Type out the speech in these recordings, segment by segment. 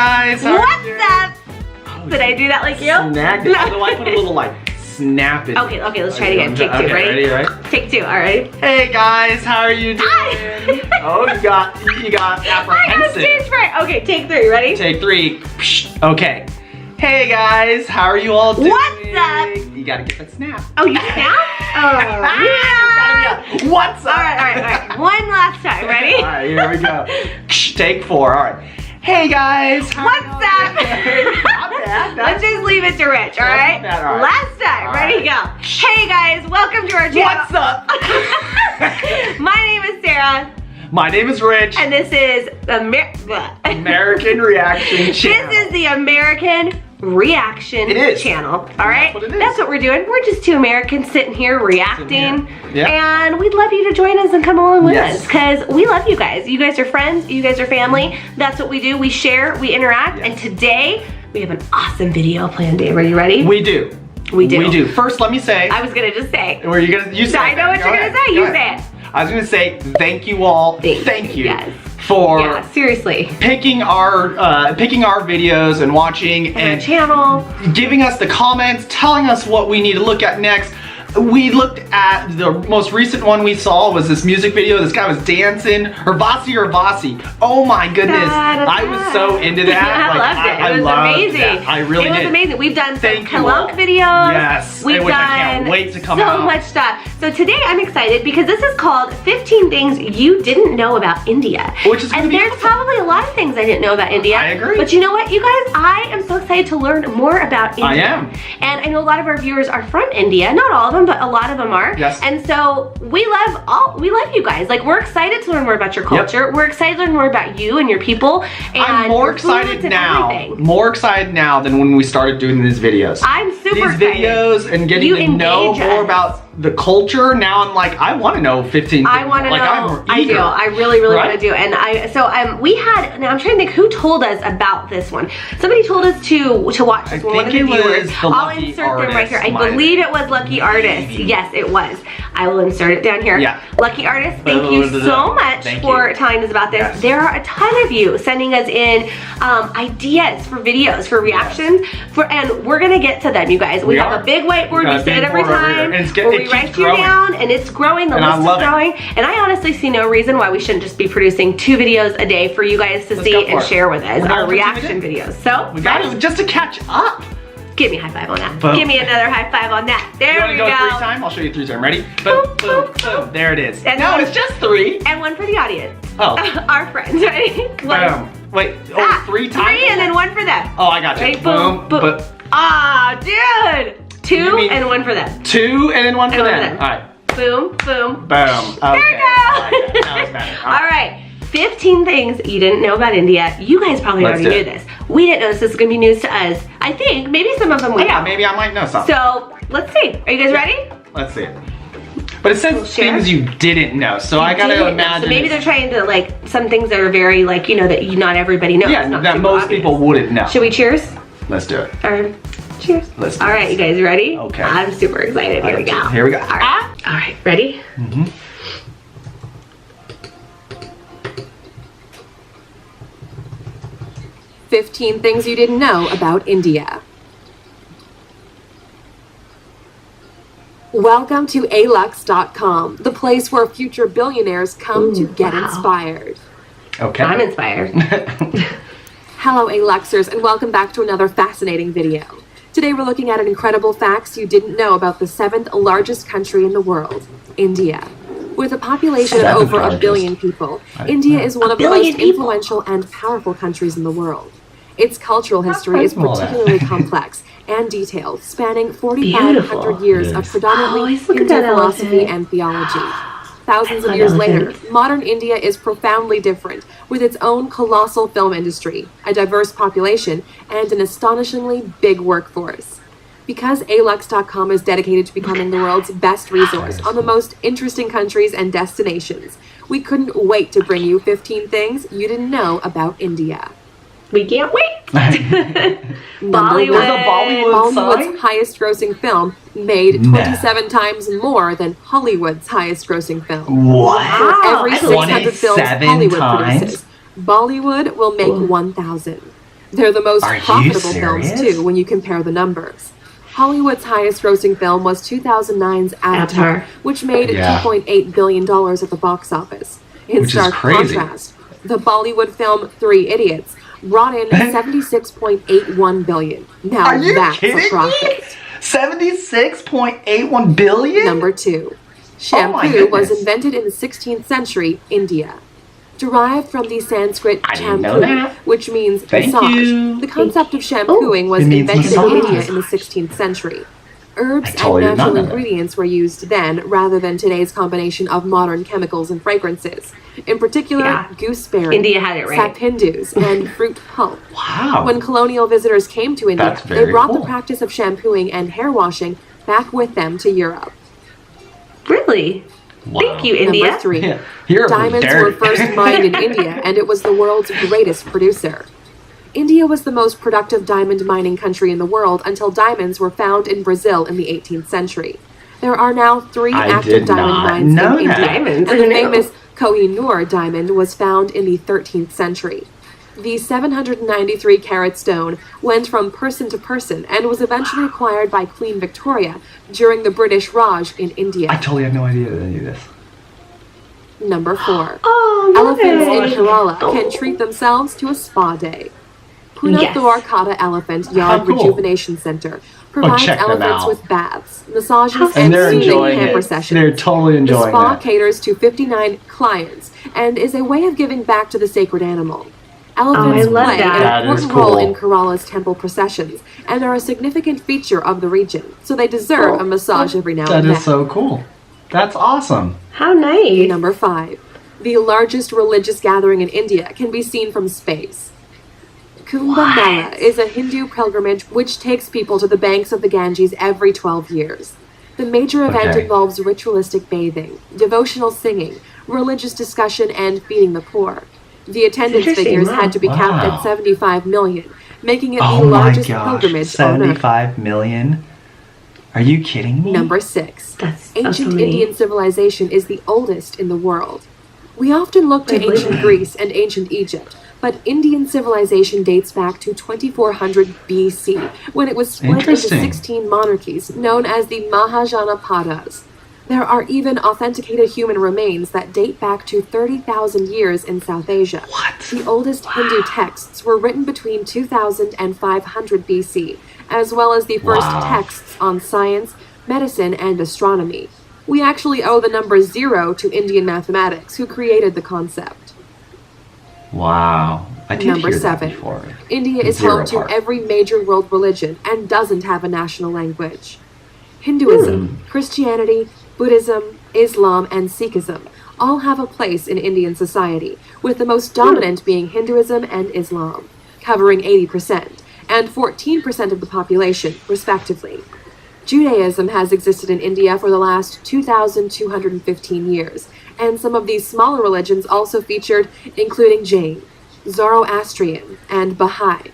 guys. What's up? Did I do that like you? Snagged it. Although I put a little like snap in. Okay, let's try it again. Take two, ready? Ready? Take two, alright. Hey guys, how are you doing? Oh, you got I got apprehensive. stage fright. Okay, take three, ready? Take three. Okay. Hey guys, how are you all doing? What's up? You gotta get that snap. Oh, you snap? Oh, yeah. What's up? Alright. One last time, ready? Alright, here we go. Take four, alright. Hey guys, how What's are up? Not bad. Let's just leave it to Rich, alright? not bad, all right. Last time, All ready, right. go. Hey guys, welcome to our channel. What's up? My name is Sarah, My name is Rich. and this is American Reaction Channel. This is the American Reaction It is. Channel. All right, That's what it is. That's what we're doing. We're just two Americans sitting here reacting, Yeah. and we'd love you to join us and come along with Yes. us because we love you guys. You guys are friends. You guys are family. That's what we do. We share. We interact. Yes. And today we have an awesome video planned. Dave, are you ready? We do. We do. We do. First, let me say. I was gonna just say. Were you gonna? You say. I know what Go you're ahead. gonna say. Go You ahead. say it. I was gonna say thank you all. Thank you. Yes. For Yeah. Seriously. picking our videos and watching Our and channel. giving us the comments, telling us what we need to look at next. We looked at the most recent one we saw was this music video. This guy was dancing, or Vasi. Oh my goodness. I was so into that. I loved it. It was loved amazing. that. I really It was did. amazing. We've done some Thank you all. Kalunk videos. Yes. We've Which done I can't wait to come so out. much stuff. So today I'm excited because this is called 15 Things You Didn't Know About India. Which is gonna and be there's awesome. probably a lot of things I didn't know about India. I agree. But you know what, you guys? I am so excited to learn more about India. I am. And I know a lot of our viewers are from India. Not all of them, but a lot of them are. Yes. And so we love you guys. Like, we're excited to learn more about your culture. We're excited to learn more about you and your people. And I'm more your foods excited and now. everything. More excited now than when we started doing these videos. I'm super These excited. videos and getting You to know engage more us. about the culture. Now I'm like, I want to know 15 things. I want to like, know. I'm eager. I do. I really Right? want to do. And we had. Now I'm trying to think who told us about this one. Somebody told us to watch this one. One of the think it viewers. was the I'll Lucky insert them right here. I Artist, believe it was Lucky Artist. Yes, it was. I will insert it down here. Yeah. Lucky Artist, thank you so much Thank for you. telling us about this. Yes. There are a ton of you sending us in ideas for videos, for reactions, and we're gonna get to them, you guys. We have are. a big whiteboard. We got We a say big it every board over here, time. and it's Where we keeps write you growing. down, and it's growing. The And I list love is it. growing. And I honestly see no reason why we shouldn't just be producing 2 videos a day for you guys to Let's see go for and it. share with us, We're our not reaction doing videos. So, We got it just to catch up. give me a high five on that. Boom. Give me another high five on that. You There want we to go 3 go. times? I'll show you 3 times. Ready? Boom, Boom, boom, boom, boom. There it is. And no, one- it's just 3. And one for the audience. Oh. Our friends, ready? Boom. Wait. Oh, 3 times? 3 and then 1 for them. Oh, I got you. Right, boom, boom. But Ah, dude. 2 You mean- and 1 for them. 2 and then 1 for And one for them. them. All right. Boom, boom. Boom. Okay. There we go. That was better. All right. 15 things you didn't know about India. You guys probably Let's already do knew it. this. We didn't know this was gonna be news to us. I think maybe some of them we Yeah, know. maybe I might know something. So let's see. Are you guys ready? Let's see it. But it says share? things you didn't know, so I gotta Didn't know. imagine. So maybe it's- they're trying to like some things that are very like that not everybody knows. yeah, not that super most obvious. people wouldn't know. Should we cheers? Let's do it. Or cheers. Let's do All right, you guys ready? Okay. I'm super excited. Here we go. Here we go. All right. All right. Ready? Mm-hmm. 15 things you didn't know about India. Welcome to alux.com, the place where future billionaires come to get wow. inspired. Okay. I'm inspired. Hello Aluxers, and welcome back to another fascinating video. Today we're looking at incredible facts you didn't know about the 7th largest country in the world, India. With a population of Seventh over a largest. billion people, India is one of the billion most people. influential and powerful countries in the world. Its cultural history is from all that. particularly complex and detailed, spanning 4,500 Beautiful. years It of is. predominantly Oh, look at Indian that philosophy elephant. and theology. Thousands of love years later, elephants. modern India is profoundly different, with its own colossal film industry, a diverse population, and an astonishingly big workforce. Because Alux.com is dedicated to becoming the world's best resource on the most interesting countries and destinations, we couldn't wait to bring you 15 things you didn't know about India. We can't wait. Number Bollywood. one. There's a Bollywood sign? Bollywood's highest grossing film made 27 times more than Hollywood's highest grossing film. What? Wow. For every I 600 films 27 Hollywood times? produces, Bollywood will make 1,000. They're the most Are you profitable films, serious? too, when you compare the numbers. Hollywood's highest-grossing film was 2009's Avatar, which made Yeah. $2.8 billion at the box office. In Which is stark crazy. contrast, the Bollywood film Three Idiots brought in $76.81 billion. Now Are you that's kidding a me? profit. 76.81 billion? Number 2. Oh my Shampoo was goodness. invented in the 16th century, India. Derived from the Sanskrit I didn't know shampoo, that. which means Thank massage. you. The concept of shampooing was It means invented massage. in India in the 16th century. Herbs I totally and did not natural know that. ingredients were used then rather than today's combination of modern chemicals and fragrances. In particular, Yeah. gooseberry, India had it right. sapindus, and fruit pulp. Wow. When colonial visitors came to India, That's they very brought the cool. practice of shampooing and hair washing back with them to Europe. Really? Wow. Thank you, India. Number 3. Yeah. Europe was Diamonds were dirty. first mined in India, and it was the world's greatest producer. India was the most productive diamond mining country in the world until diamonds were found in Brazil in the 18th century. There are now 3 I active did diamond not mines know in that. India, Diamonds, and the I know. famous Koh-i-Noor diamond was found in the 13th century. The 793-carat stone went from person to person and was eventually acquired by Queen Victoria during the British Raj in India. I totally had no idea that I knew this. Number 4. Oh, Elephants nice. in Kerala Oh. can treat themselves to a spa day. Pune Yes. Dwarkata Elephant How Yard cool. Rejuvenation Center provides check them elephants out. with baths, massages, How and And they're soothing enjoying camper it. sessions. They're totally The enjoying spa that. caters to 59 clients and is a way of giving back to the sacred animal. Elephants I love play that. an That is important role cool. in Kerala's temple processions and are a significant feature of the region, so they deserve a massage every now That and then. is so cool. That's awesome. How nice. Number 5. The largest religious gathering in India can be seen from space. Kumbh Mela is a Hindu pilgrimage which takes people to the banks of the Ganges every 12 years. The major event Okay. involves ritualistic bathing, devotional singing, religious discussion, and feeding the poor. The attendance Interesting, figures wow. had to be capped Wow. at 75 million, making it Oh the my largest gosh. pilgrimage on Earth. 75 million? Are you kidding me? Number 6. That's Ancient many. Indian civilization is the oldest in the world. We often look to I believe ancient that. Greece and ancient Egypt, but Indian civilization dates back to 2400 BC, when it was split into Interesting. 16 monarchies known as the Mahajanapadas. There are even authenticated human remains that date back to 30,000 years in South Asia. What? The oldest Hindu texts were written between 2000 and 500 BC, as well as the first Wow. texts on science, medicine, and astronomy. We actually owe the number 0 to Indian mathematics, who created the concept. Wow. I did Number hear 7. that before. India is Zero home to part. every major world religion and doesn't have a national language. Hinduism, Christianity, Buddhism, Islam, and Sikhism all have a place in Indian society, with the most dominant being Hinduism and Islam, covering 80% and 14% of the population, respectively. Judaism has existed in India for the last 2,215 years, and some of these smaller religions also featured, including Jain, Zoroastrian, and Baha'i.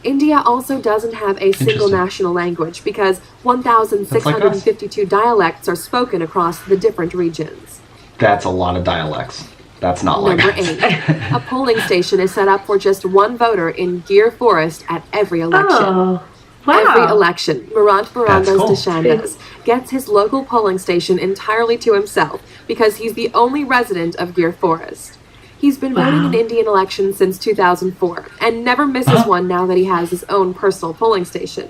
India also doesn't have a single Interesting. national language because 1,652 dialects are spoken across the different regions. That's a lot of dialects. That's not like Number us. 8. A polling station is set up for just one voter in Gir Forest at every election. Oh, wow. Every election, Murad Barandas That's cool. Deshandas gets his local polling station entirely to himself because he's the only resident of Gir Forest. He's been voting Wow. in Indian elections since 2004 and never misses one now that he has his own personal polling station.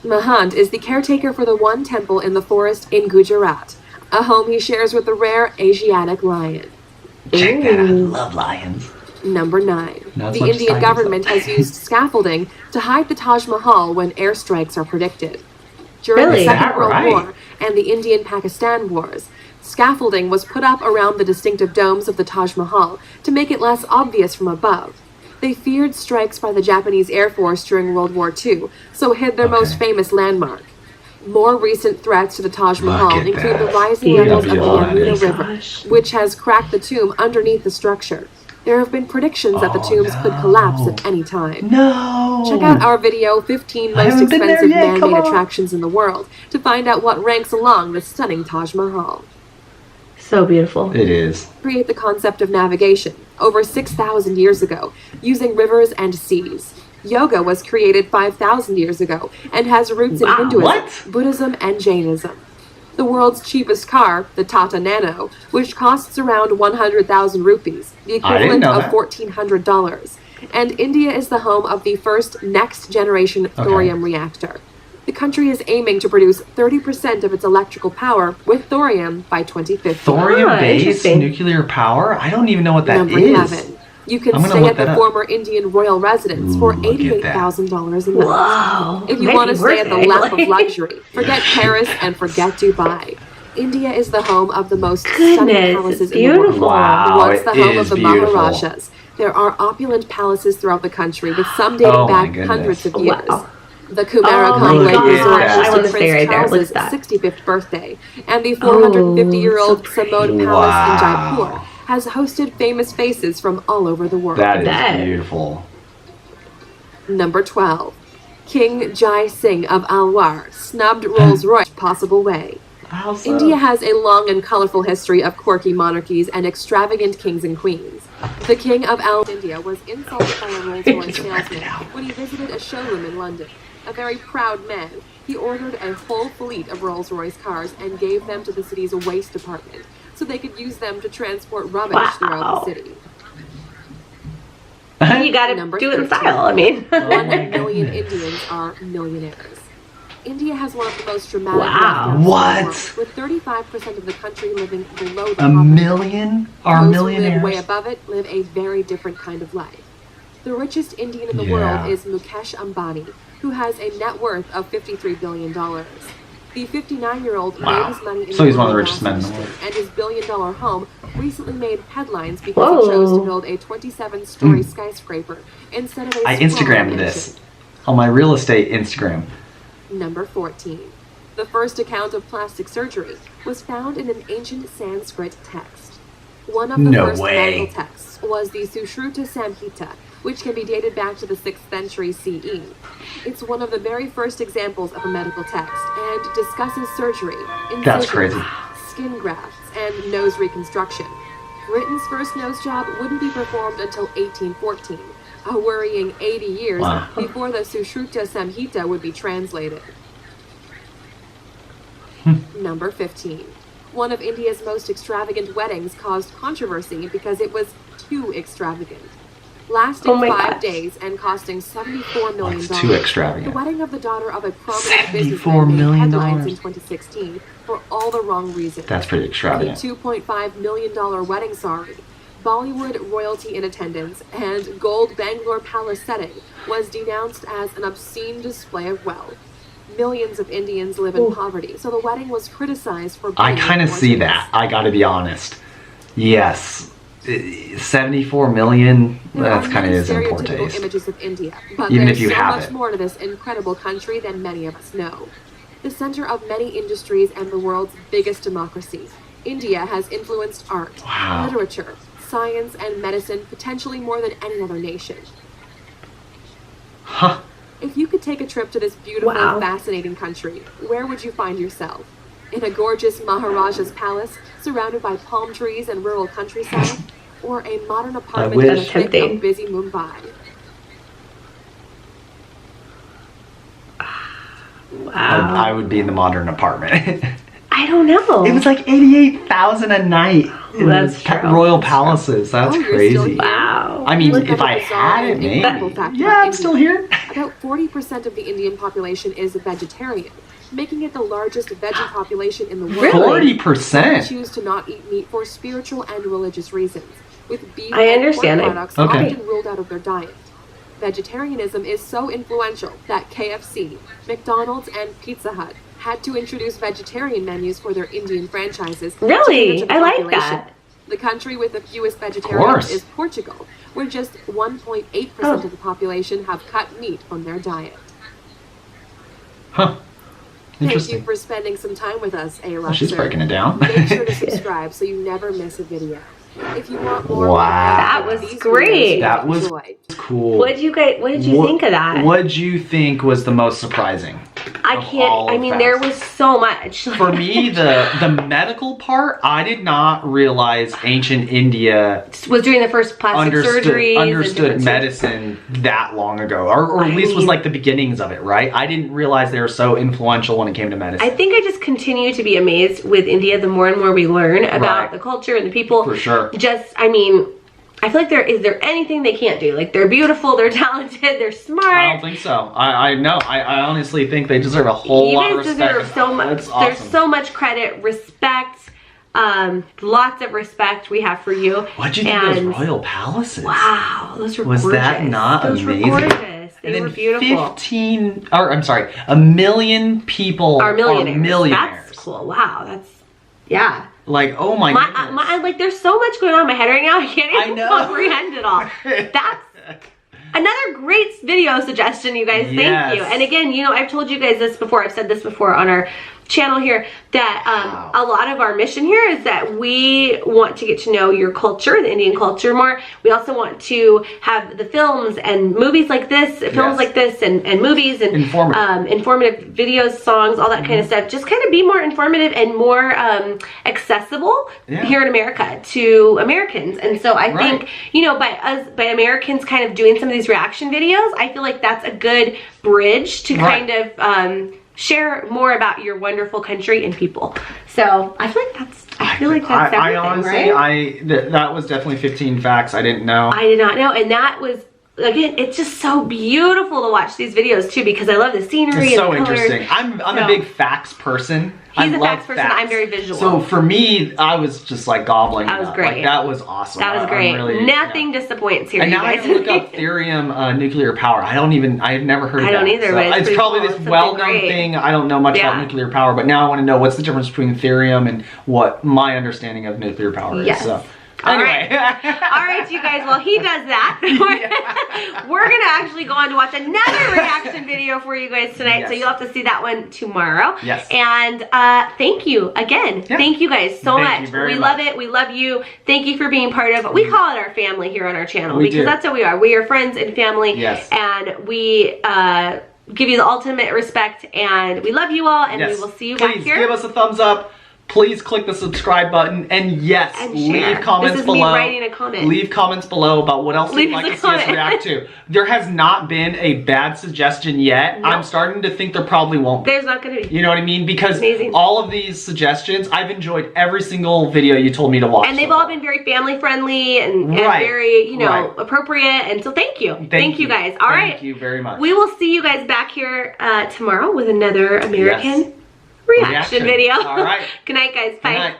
Mahant is the caretaker for the one temple in the forest in Gujarat, a home he shares with the rare Asiatic lion. Check that out. I Ooh. love lions. Number 9. Not as The much as Indian tigers, government though. has used scaffolding to hide the Taj Mahal when airstrikes are predicted. During Really? the Is Second that World right? War and the Indian-Pakistan Wars, scaffolding was put up around the distinctive domes of the Taj Mahal to make it less obvious from above. They feared strikes by the Japanese Air Force during World War II, so hid their most Okay. famous landmark. More recent threats to the Taj Look Mahal at include the that. rising Yeah, levels of the that Yamuna is- River, Gosh. which has cracked the tomb underneath the structure. There have been predictions that the Oh, tombs could collapse no. at any time. No. Check out our video, 15 I Most haven't been there Expensive yet, come Man-Made on. Attractions in the World, to find out what ranks along the stunning Taj Mahal. So beautiful. It is. Create the concept of navigation over 6,000 years ago, using rivers and seas. Yoga was created 5,000 years ago and has roots in Wow. Hinduism, What? Buddhism, and Jainism. The world's cheapest car, the Tata Nano, which costs around 100,000 rupees, the equivalent know of that. $1,400. And India is the home of the first next-generation thorium reactor. The country is aiming to produce 30% of its electrical power with thorium by 2050. Thorium-based interesting. nuclear power? I don't even know what that Number is. 11. You can I'm gonna stay look at the that up. former Indian royal residence for Ooh, look at that. $88,000 a month. Whoa. If you Might want to be stay worth at the it. lap of luxury, forget Paris and forget Dubai. India is the home of the most Goodness, stunning it's palaces in the world. beautiful. Wow, Once the it home of is the beautiful. Maharajas, there are opulent palaces throughout the country, with some dating Oh my back goodness. hundreds of years. Wow. The Kumara Oh my Conway gosh, Resort I wanna hosted stay Prince right there. Look Charles's at that. 65th birthday, and the 450-year-old so pretty. Samod Palace in Wow. Jaipur has hosted famous faces from all over the world. That is That- beautiful. Number 12. King Jai Singh of Alwar snubbed Rolls-Royce possible way. How so? India has a long and colorful history of quirky monarchies and extravagant kings and queens. The King of India was insulted by a Rolls-Royce salesman when he visited a showroom in London. A very proud man, he ordered a whole fleet of Rolls-Royce cars and gave them to the city's waste department so they could use them to transport rubbish throughout the city. You gotta Number do it in 13. style. I mean, 1 million Indians are millionaires. India has one of the most dramatic Wow. wealth gaps in the What? world, with 35% of the country living below the A poverty million are Those who live millionaires? way above it live a very different kind of life. The richest Indian in the Yeah. world is Mukesh Ambani, who has a net worth of $53 billion. The 59-year-old Wow. made his money in So he's one of the oil richest and men in gas the world. industry, and his billion-dollar home recently made headlines because he chose Whoa. to build a 27-story skyscraper instead of a I sprawling Instagrammed mansion. this on my real estate Instagram. Number 14. The first account of plastic surgery was found in an ancient Sanskrit text. One of the No first way. medical texts was the Sushruta Samhita, which can be dated back to the 6th century CE. It's one of the very first examples of a medical text and discusses surgery, That's incisions, crazy. skin grafts, and nose reconstruction. Britain's first nose job wouldn't be performed until 1814, a worrying 80 years Wow. before the Sushruta Samhita would be translated. Number 15. One of India's most extravagant weddings caused controversy because it was too extravagant. Lasting Oh my 5 gosh. days and costing $74 million. That's too extravagant. The wedding of the daughter of a prominent $74 businessman made million. headlines in 2016 for all the wrong reasons. That's pretty The extravagant. $2.5 million wedding sari, Bollywood royalty in attendance, and gold Bangalore Palace setting was denounced as an obscene display of wealth. Millions of Indians live in poverty, so the wedding was criticized for I being kind of see orthodox. that. I gotta be honest. Yes. 74 million, There that's are kind of many is in poor stereotypical taste. images of India, but Even there's if you so have much it. more to this incredible country than many of us know. The center of many industries and the world's biggest democracy, India has influenced art, Wow. literature, science, and medicine potentially more than any other nation. Huh. If you could take a trip to this beautiful, Wow. fascinating country, where would you find yourself? In a gorgeous Maharaja's palace, surrounded by palm trees and rural countryside? Or a modern apartment in the wish. thick Tempting. of busy Mumbai? wow. I would be in the modern apartment. I don't know. It was like 88,000 a night in That's the true. royal palaces. That's Oh, you're still crazy. here? Wow. I mean, Look if up I a bizarre had it, and maybe. incredible fact Yeah, about I'm still India. here. About 40% of the Indian population is vegetarian, making it the largest veggie population in the world. Really? 40%. Choose to not eat meat for spiritual and religious reasons, with beef I and understand. pork products Okay. often ruled out of their diet. Vegetarianism is so influential that KFC, McDonald's, and Pizza Hut had to introduce vegetarian menus for their Indian franchises. to Really? cater to the I like population. that. The country with the fewest course. vegetarians is Portugal, where just 1.8% Oh. of the population have cut meat from their diet. Huh. Thank Interesting. you for spending some time with us, Oh, Alexa. she's breaking it down. Make sure to subscribe so you never miss a video. If you want more, Wow. That was these great. videos, That was enjoy. cool. What did you think of that? What did you think was the most surprising? I can't, I mean, there was so much. For me, the medical part, I did not realize ancient India was doing the first plastic surgeries. Understood medicine that long ago. Or at least was like the beginnings of it, right? I didn't realize they were so influential when it came to medicine. I think I just continue to be amazed with India the more and more we learn about the culture and the people. For sure. Just, I mean, I feel like is there anything they can't do? Like, they're beautiful, they're talented, they're smart. I don't think so. I know. I honestly think they deserve a whole lot of respect. You guys deserve so much. That's awesome. There's so much credit, respect, lots of respect we have for you. What'd you think of those royal palaces? Wow, those were gorgeous. Was that not amazing? Those were gorgeous. They were beautiful. 1 million people are millionaires. That's cool. Wow, yeah. Like, oh my goodness. Like, there's so much going on in my head right now. I can't even comprehend it all. That's another great video suggestion, you guys. Thank you. And again, you know, I've told you guys this before. I've said this before on our channel here that a lot of our mission here is that we want to get to know your culture, the Indian culture, more. We also want to have the films and movies like this, like this, and movies and informative videos, songs, all that kind of stuff. Just kind of be more informative and more accessible here in America to Americans. And so I think, you know, by Americans kind of doing some of these reaction videos, I feel like that's a good bridge to kind of share more about your wonderful country and people. So I feel like that's everything, honestly, that was definitely 15 facts I didn't know. I did not know, and that was, again, it's just so beautiful to watch these videos too, because I love the scenery. It's so interesting. I'm a big facts person. He's a facts person. I'm very visual. So for me, I was just like gobbling. That was great. Like, that was awesome. That was great. Nothing disappoints here. And now I can look up therium nuclear power. I've never heard of that. I don't either. But it's probably this well-known thing. I don't know much about nuclear power, but now I want to know what's the difference between therium and what my understanding of nuclear power is. So. Anyway. All right, you guys. Well, he does that. We're going to actually go on to watch another reaction video for you guys tonight. So you'll have to see that one tomorrow. Yes. And thank you again. Thank you guys so much. We love it. We love you. Thank you for being part of, we call it our family here on our channel. Because that's what we are. We are friends and family. Yes. And we give you the ultimate respect. And we love you all. And we will see you back here. Please give us a thumbs up. Please click the subscribe button, and leave comments below. Me writing a comment. Leave comments below about what else you'd like to see us react to. There has not been a bad suggestion yet. Nope. I'm starting to think there probably won't be. There's not going to be. You know what I mean? Because all of these suggestions, I've enjoyed every single video you told me to watch. And they've all been very family friendly and very, you know, appropriate. And so thank you. Thank you guys. All right. Thank you very much. We will see you guys back here tomorrow with another American reaction video. All right. Good night, guys. Bye. Good night.